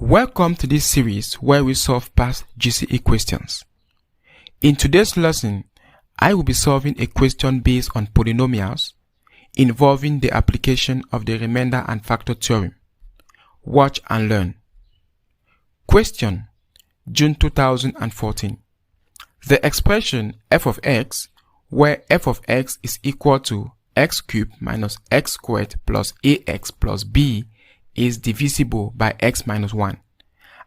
Welcome to this series where we solve past GCE questions. In today's lesson, I will be solving a question based on polynomials involving the application of the remainder and factor theorem. Watch and learn. Question, June 2014. The expression f of x, where f of x is equal to x cubed minus x squared plus ax plus b, is divisible by x minus 1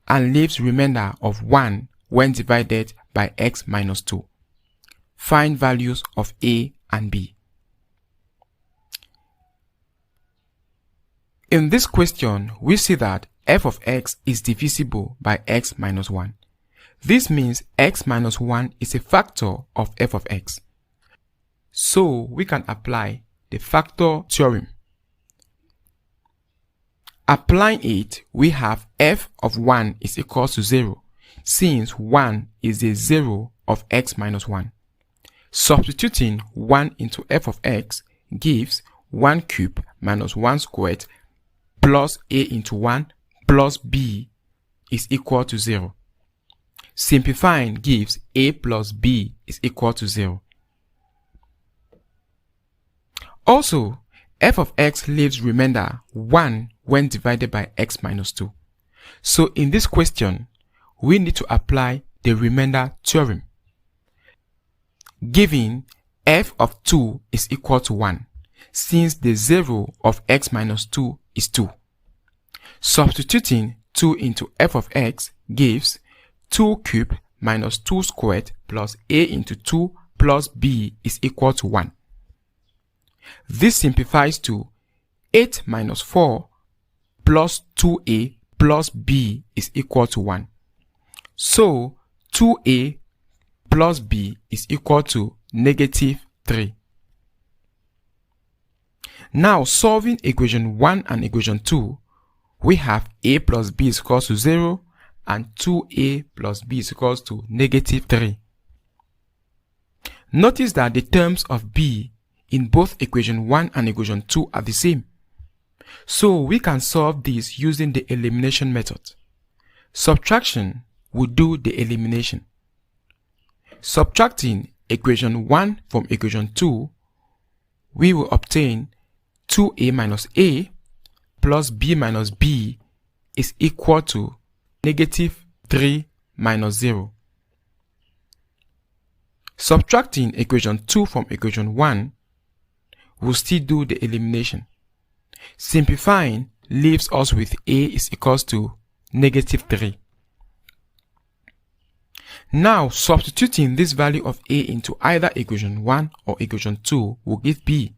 and leaves remainder of 1 when divided by x minus 2. Find values of a and b. In this question, we see that f of x is divisible by x minus 1. This means x minus 1 is a factor of f of x. So we can apply the factor theorem. Applying it, we have f of 1 is equal to 0, since 1 is the 0 of x minus 1. Substituting 1 into f of x gives 1 cubed minus 1 squared plus a into 1 plus b is equal to 0. Simplifying gives a plus b is equal to 0. Also, f of x leaves remainder 1 when divided by x minus 2. So in this question, we need to apply the remainder theorem. Given f of 2 is equal to 1, since the 0 of x minus 2 is 2. Substituting 2 into f of x gives 2 cubed minus 2 squared plus a into 2 plus b is equal to 1. This simplifies to 8 minus 4 plus 2a plus b is equal to 1. So 2a plus b is equal to negative 3. Now solving equation 1 and equation 2, we have a plus b is equal to 0 and 2a plus b is equal to negative 3. Notice that the terms of b in both equation 1 and equation 2 are the same. So we can solve this using the elimination method. Subtraction will do the elimination. Subtracting equation 1 from equation 2, we will obtain 2a minus a plus b minus b is equal to negative 3 minus 0. Subtracting equation 2 from equation 1 will still do the elimination. Simplifying leaves us with a is equals to negative 3. Now substituting this value of a into either equation 1 or equation 2 will give b.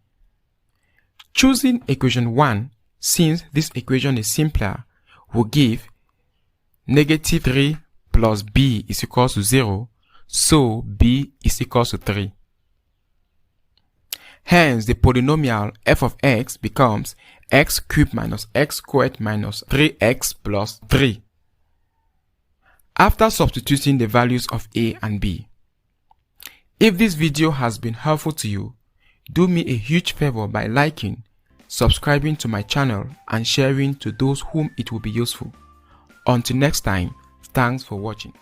Choosing equation 1, since this equation is simpler, will give negative 3 plus b is equals to 0, so b is equals to 3. Hence, the polynomial f of x becomes x cubed minus x squared minus 3x plus 3. After substituting the values of a and b. If this video has been helpful to you, do me a huge favor by liking, subscribing to my channel and sharing to those whom it will be useful. Until next time, thanks for watching.